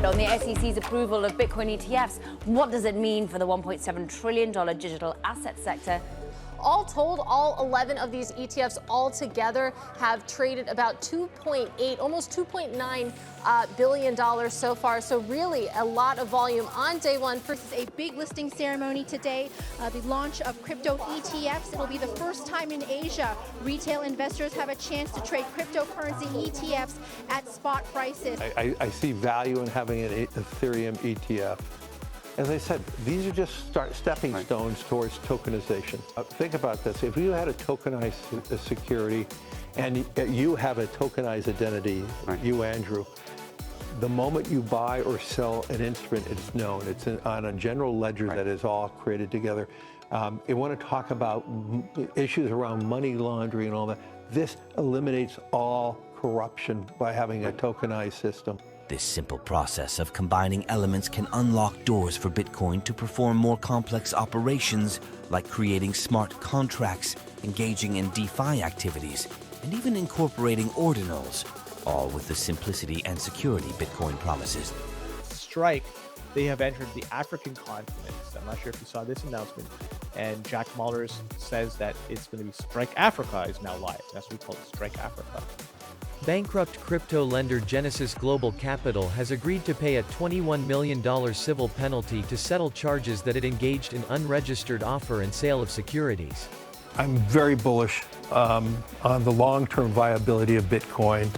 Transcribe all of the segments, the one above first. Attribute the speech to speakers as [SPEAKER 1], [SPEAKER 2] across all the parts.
[SPEAKER 1] on the SEC's approval of Bitcoin ETFs. What does it mean for the $1.7 trillion digital asset sector?
[SPEAKER 2] All told, all 11 of these ETFs altogether have traded about 2.8, almost $2.9 billion so far. So really a lot of volume on day one.
[SPEAKER 3] This is a big listing ceremony today, the launch of crypto ETFs. It'll be the first time in Asia retail investors have a chance to trade cryptocurrency ETFs at spot prices.
[SPEAKER 4] I see value in having an Ethereum ETF. As I said, these are just stepping stones towards tokenization. Think about this. If you had a tokenized security and you have a tokenized identity, you, Andrew, the moment you buy or sell an instrument, it's known. It's on a general ledger that is all created together. You want to talk about issues around money laundering and all that. This eliminates all corruption by having a tokenized system.
[SPEAKER 5] This simple process of combining elements can unlock doors for Bitcoin to perform more complex operations, like creating smart contracts, engaging in DeFi activities, and even incorporating ordinals, all with the simplicity and security Bitcoin promises.
[SPEAKER 6] Strike, they have entered the African continent. I'm not sure if you saw this announcement. And Jack Mallers says that it's going to be Strike Africa is now live. That's what we call it, Strike Africa.
[SPEAKER 7] Bankrupt crypto lender Genesis Global Capital has agreed to pay a $21 million civil penalty to settle charges that it engaged in unregistered offer and sale of securities.
[SPEAKER 4] I'm very bullish on the long-term viability of Bitcoin.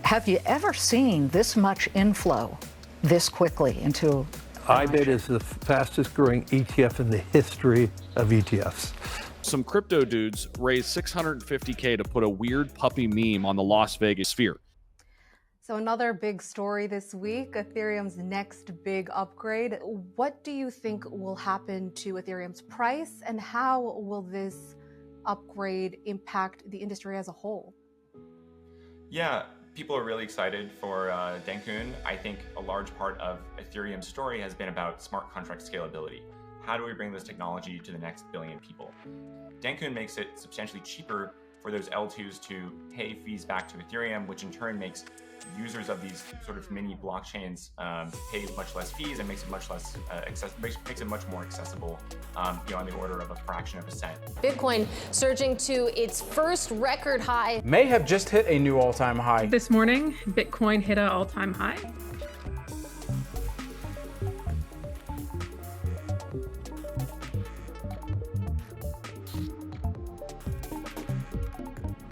[SPEAKER 8] Have you ever seen this much inflow this quickly into?
[SPEAKER 4] IBIT is the fastest growing ETF in the history of ETFs.
[SPEAKER 9] Some crypto dudes raised $650K to put a weird puppy meme on the Las Vegas Sphere.
[SPEAKER 10] So another big story this week, Ethereum's next big upgrade. What do you think will happen to Ethereum's price, and how will this upgrade impact the industry as a whole?
[SPEAKER 11] Yeah, people are really excited for Denkun. I think a large part of Ethereum's story has been about smart contract scalability. How do we bring this technology to the next billion people? Denkun makes it substantially cheaper for those L2s to pay fees back to Ethereum, which in turn makes users of these sort of mini blockchains pay much less fees and makes it much less makes it much more accessible, on the order of a fraction of a cent.
[SPEAKER 2] Bitcoin surging to its first record high.
[SPEAKER 12] May have just hit a new all-time high.
[SPEAKER 13] This morning, Bitcoin hit an all-time high.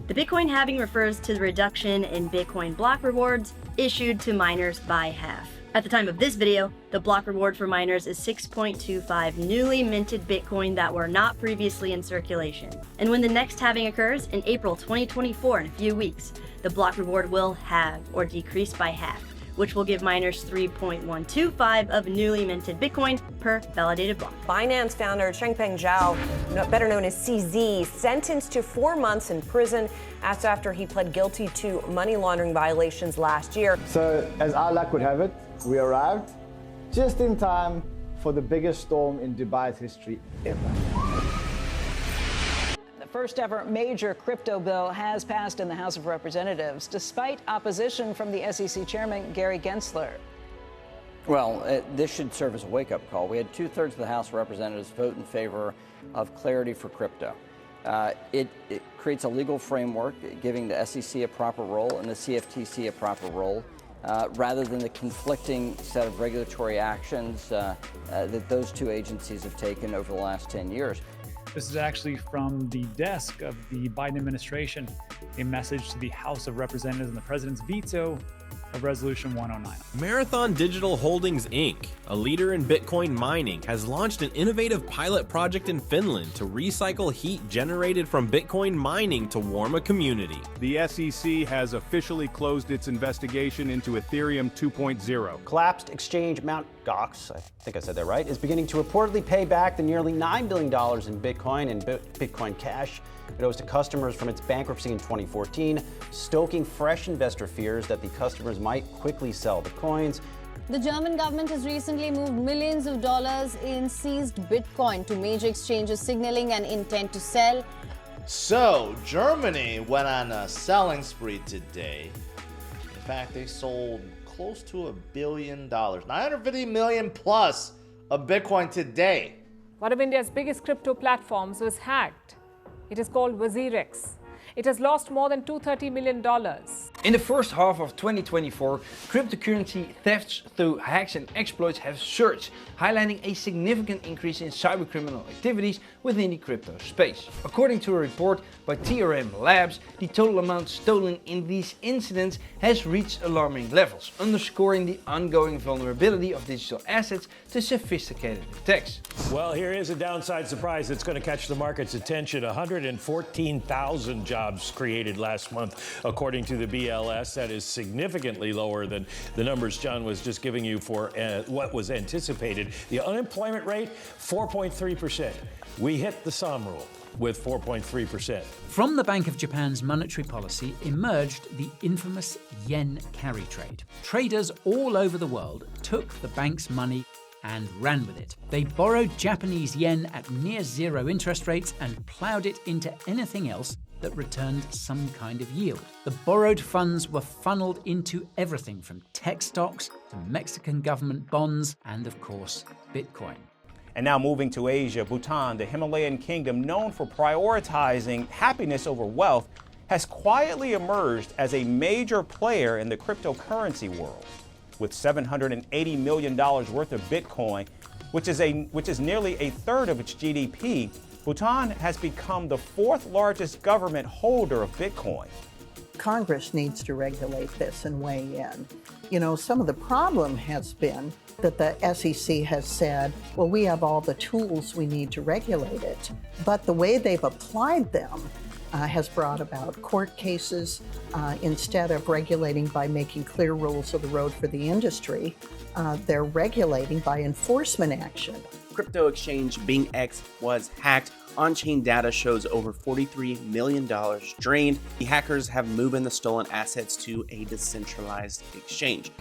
[SPEAKER 14] The Bitcoin halving refers to the reduction in Bitcoin block rewards issued to miners by half. At the time of this video, the block reward for miners is 6.25 newly minted Bitcoin that were not previously in circulation. And when the next halving occurs in April 2024, in a few weeks, the block reward will halve or decrease by half, which will give miners 3.125 of newly minted Bitcoin per validated block.
[SPEAKER 15] Binance founder Changpeng Zhao, better known as CZ, sentenced to 4 months in prison after he pled guilty to money laundering violations last year.
[SPEAKER 16] So, as our luck would have it, we arrived just in time for the biggest storm in Dubai's history ever.
[SPEAKER 17] The first ever major crypto bill has passed in the House of Representatives, despite opposition from the SEC chairman, Gary Gensler.
[SPEAKER 18] Well, this should serve as a wake-up call. We had 2/3 of the House of Representatives vote in favor of clarity for crypto. It creates a legal framework, giving the SEC a proper role and the CFTC a proper role, rather than the conflicting set of regulatory actions that those two agencies have taken over the last 10 years.
[SPEAKER 19] This is actually from the desk of the Biden administration, a message to the House of Representatives and the president's veto of Resolution 109.
[SPEAKER 20] Marathon Digital Holdings, Inc., a leader in Bitcoin mining, has launched an innovative pilot project in Finland to recycle heat generated from Bitcoin mining to warm a community.
[SPEAKER 21] The SEC has officially closed its investigation into Ethereum 2.0.
[SPEAKER 22] Collapsed exchange Mt. Gox, I think I said that right, is beginning to reportedly pay back the nearly $9 billion in Bitcoin and Bitcoin Cash it owes to customers from its bankruptcy in 2014, stoking fresh investor fears that the customers might quickly sell the coins.
[SPEAKER 2] The German government has recently moved millions of dollars in seized Bitcoin to major exchanges, signaling an intent to sell.
[SPEAKER 23] So, Germany went on a selling spree today. In fact, they sold
[SPEAKER 1] close to $1 billion. 950 million plus of Bitcoin today.
[SPEAKER 3] One of India's biggest crypto platforms was hacked. It is called WazirX. It has lost more than $230 million.
[SPEAKER 23] In the first half of 2024, cryptocurrency thefts through hacks and exploits have surged, highlighting a significant increase in cybercriminal activities within the crypto space. According to a report by TRM Labs, the total amount stolen in these incidents has reached alarming levels, underscoring the ongoing vulnerability of digital assets to sophisticated attacks.
[SPEAKER 24] Well, here is a downside surprise that's going to catch the market's attention. 114,000 jobs created last month, according to the BLS. That is significantly lower than the numbers John was just giving you for what was anticipated. The unemployment rate, 4.3%. We hit the SOM rule with 4.3%.
[SPEAKER 25] From the Bank of Japan's monetary policy emerged the infamous yen carry trade. Traders all over the world took the bank's money and ran with it. They borrowed Japanese yen at near zero interest rates and plowed it into anything else that returned some kind of yield. The borrowed funds were funneled into everything from tech stocks to Mexican government bonds and, of course, Bitcoin.
[SPEAKER 22] And now moving to Asia, Bhutan, the Himalayan kingdom known for prioritizing happiness over wealth, has quietly emerged as a major player in the cryptocurrency world. With $780 million worth of Bitcoin, which is nearly a third of its GDP, Bhutan has become the fourth largest government holder of Bitcoin.
[SPEAKER 26] Congress needs to regulate this and weigh in. You know, some of the problem has been that the SEC has said, well, we have all the tools we need to regulate it. But the way they've applied them has brought about court cases. Instead of regulating by making clear rules of the road for the industry, they're regulating by enforcement action.
[SPEAKER 27] Crypto exchange BingX was hacked. On-chain data shows over $43 million drained. The hackers have moved the stolen assets to a decentralized exchange.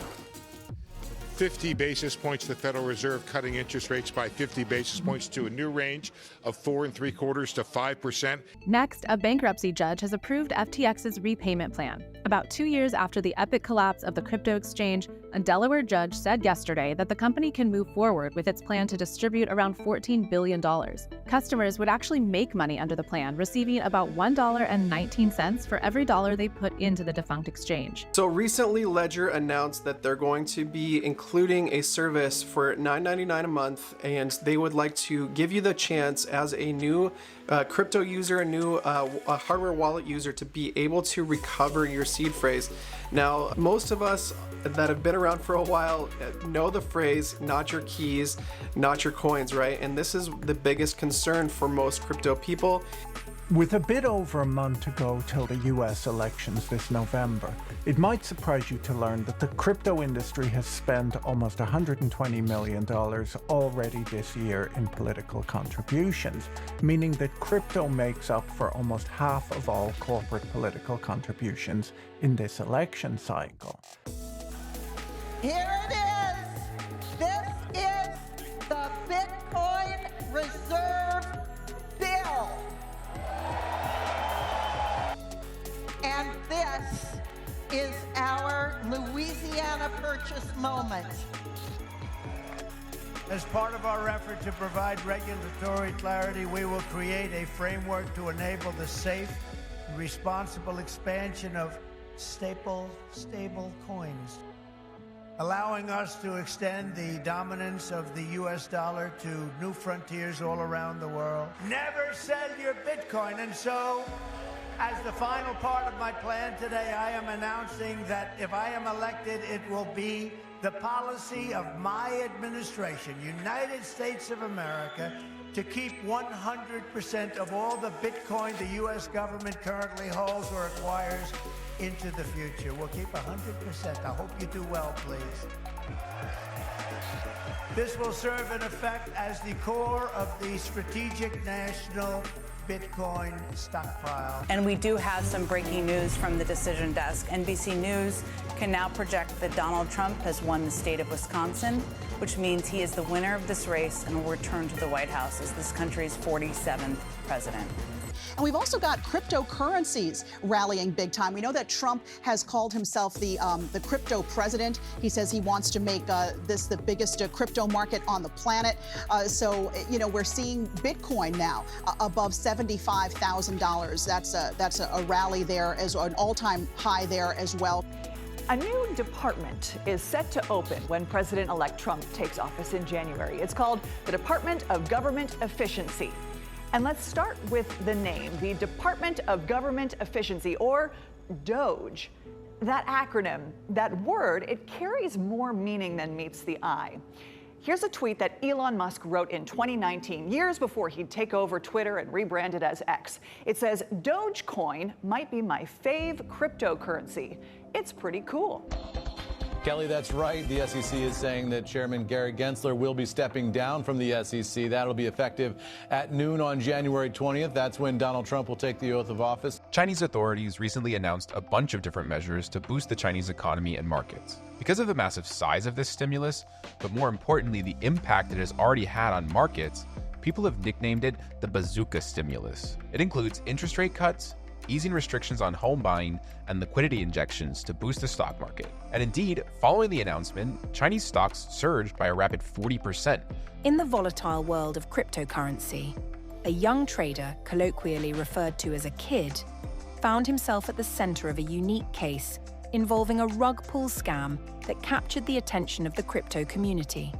[SPEAKER 28] 50 basis points, the Federal Reserve cutting interest rates by 50 basis points to a new range of 4.75% to 5%.
[SPEAKER 29] Next, a bankruptcy judge has approved FTX's repayment plan. About 2 years after the epic collapse of the crypto exchange, a Delaware judge said yesterday that the company can move forward with its plan to distribute around $14 billion. Customers would actually make money under the plan, receiving about $1.19 for every dollar they put into the defunct exchange.
[SPEAKER 30] So recently, Ledger announced that they're going to be including a service for $9.99 a month, and they would like to give you the chance as a new crypto user, a new hardware wallet user, to be able to recover your seed phrase. Now, most of us that have been around for a while know the phrase, not your keys, not your coins, right? And this is the biggest concern for most crypto people.
[SPEAKER 31] With a bit over a month to go till the US elections this November, it might surprise you to learn that the crypto industry has spent almost $120 million already this year in political contributions, meaning that crypto makes up for almost half of all corporate political contributions in this election cycle.
[SPEAKER 32] Here it is. This is the Bitcoin Reserve Bill. And this is our Louisiana Purchase moment.
[SPEAKER 33] As part of our effort to provide regulatory clarity, we will create a framework to enable the safe and responsible expansion of stable coins, allowing us to extend the dominance of the US dollar to new frontiers all around the world. Never sell your Bitcoin. And so, as the final part of my plan today, I am announcing that if I am elected, it will be the policy of my administration, United States of America, to keep 100% of all the Bitcoin the U.S. government currently holds or acquires into the future. We'll keep 100%. I hope you do well, please. This will serve in effect as the core of the strategic national Bitcoin stockpile.
[SPEAKER 34] And we do have some breaking news from the decision desk. NBC News can now project that Donald Trump has won the state of Wisconsin, which means he is the winner of this race and will return to the White House as this country's 47th president.
[SPEAKER 4] And we've also got cryptocurrencies rallying big time. We know that Trump has called himself the crypto president. He says he wants to make this the biggest crypto market on the planet. So, you know, we're seeing Bitcoin now above $75,000. That's a rally there, as an all-time high there as well.
[SPEAKER 5] A new department is set to open when President-elect Trump takes office in January. It's called the Department of Government Efficiency. And let's start with the name, the Department of Government Efficiency, or DOGE. That acronym, that word, it carries more meaning than meets the eye. Here's a tweet that Elon Musk wrote in 2019, years before he'd take over Twitter and rebrand it as X. It says, Dogecoin might be my fave cryptocurrency. It's pretty cool.
[SPEAKER 6] Kelly, that's right. The SEC is saying that Chairman Gary Gensler will be stepping down from the SEC. That'll be effective at noon on January 20th. That's when Donald Trump will take the oath of office.
[SPEAKER 7] Chinese authorities recently announced a bunch of different measures to boost the Chinese economy and markets. Because of the massive size of this stimulus, but more importantly, the impact it has already had on markets, people have nicknamed it the bazooka stimulus. It includes interest rate cuts, easing restrictions on home buying, and liquidity injections to boost the stock market. And indeed, following the announcement, Chinese stocks surged by a rapid 40%.
[SPEAKER 8] In the volatile world of cryptocurrency, a young trader, colloquially referred to as a kid, found himself at the center of a unique case involving a rug pull scam that captured the attention of the crypto community.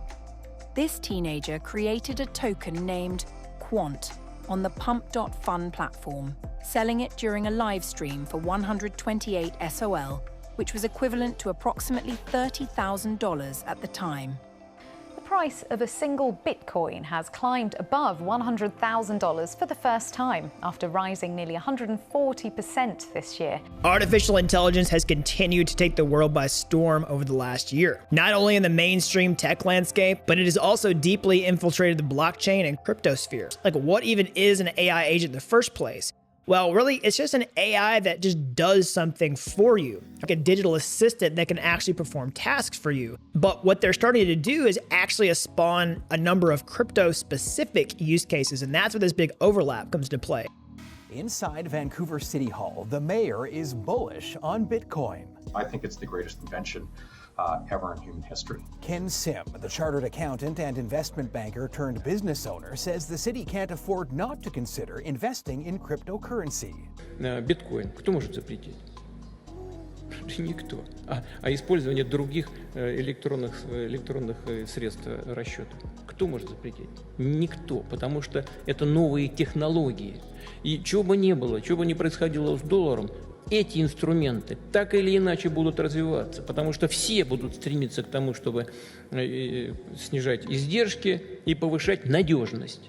[SPEAKER 8] This teenager created a token named Quant on the Pump.Fun platform, selling it during a live stream for 128 SOL, which was equivalent to approximately $30,000 at the time.
[SPEAKER 9] The price of a single Bitcoin has climbed above $100,000 for the first time, after rising nearly 140% this year.
[SPEAKER 10] Artificial intelligence has continued to take the world by storm over the last year, not only in the mainstream tech landscape, but it has also deeply infiltrated the blockchain and cryptosphere. Like, what even is an AI agent in the first place? Well, really, it's just an AI that just does something for you, like a digital assistant that can actually perform tasks for you. But what they're starting to do is actually spawn a number of crypto-specific use cases, and that's where this big overlap comes to play.
[SPEAKER 11] Inside Vancouver City Hall, the mayor is bullish on Bitcoin.
[SPEAKER 12] I think it's the greatest invention ever in human history.
[SPEAKER 11] Ken Sim, the chartered accountant and investment banker turned business owner, says the city can't afford not to consider investing in cryptocurrency.
[SPEAKER 13] Биткоин кто может запретить? Никто. А использование других электронных средств расчета кто может запретить? Никто, потому что это новые технологии. И чего бы ни было, чего бы ни происходило с долларом, эти инструменты так или иначе будут развиваться, потому что все будут стремиться к тому, чтобы снижать издержки и повышать надежность.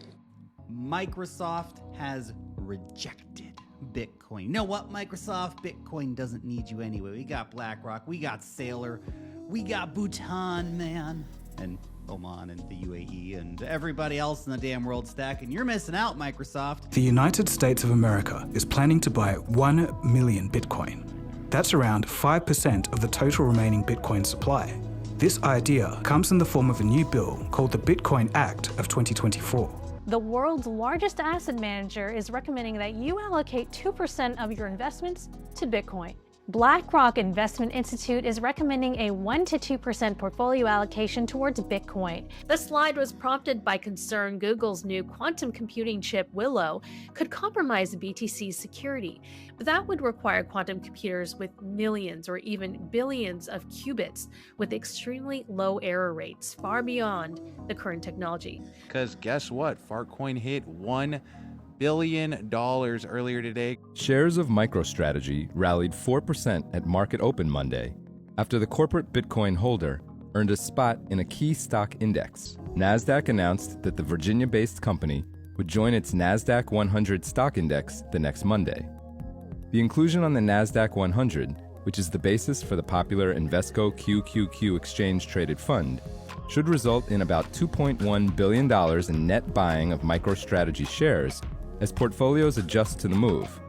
[SPEAKER 14] Microsoft has rejected Bitcoin. You know what, Microsoft? Bitcoin doesn't need you anyway. We got BlackRock, we got Sailor, we got Bhutan, man, and Oman and the UAE and everybody else in the damn world stack, and you're missing out, Microsoft.
[SPEAKER 15] The United States of America is planning to buy 1 million Bitcoin. That's around 5% of the total remaining Bitcoin supply. This idea comes in the form of a new bill called the Bitcoin Act of 2024.
[SPEAKER 16] The world's largest asset manager is recommending that you allocate 2% of your investments to Bitcoin. BlackRock Investment Institute is recommending a 1 to 2% portfolio allocation towards Bitcoin. The slide was prompted by concern Google's new quantum computing chip Willow could compromise BTC's security, but that would require quantum computers with millions or even billions of qubits with extremely low error rates, far beyond the current technology.
[SPEAKER 17] Because guess what? Fartcoin hit $1 billion earlier today.
[SPEAKER 35] Shares of MicroStrategy rallied 4% at market open Monday after the corporate Bitcoin holder earned a spot in a key stock index. NASDAQ announced that the Virginia-based company would join its NASDAQ 100 stock index the next Monday. The inclusion on the NASDAQ 100, which is the basis for the popular Invesco QQQ exchange-traded fund, should result in about $2.1 billion in net buying of MicroStrategy shares as portfolios adjust to the move.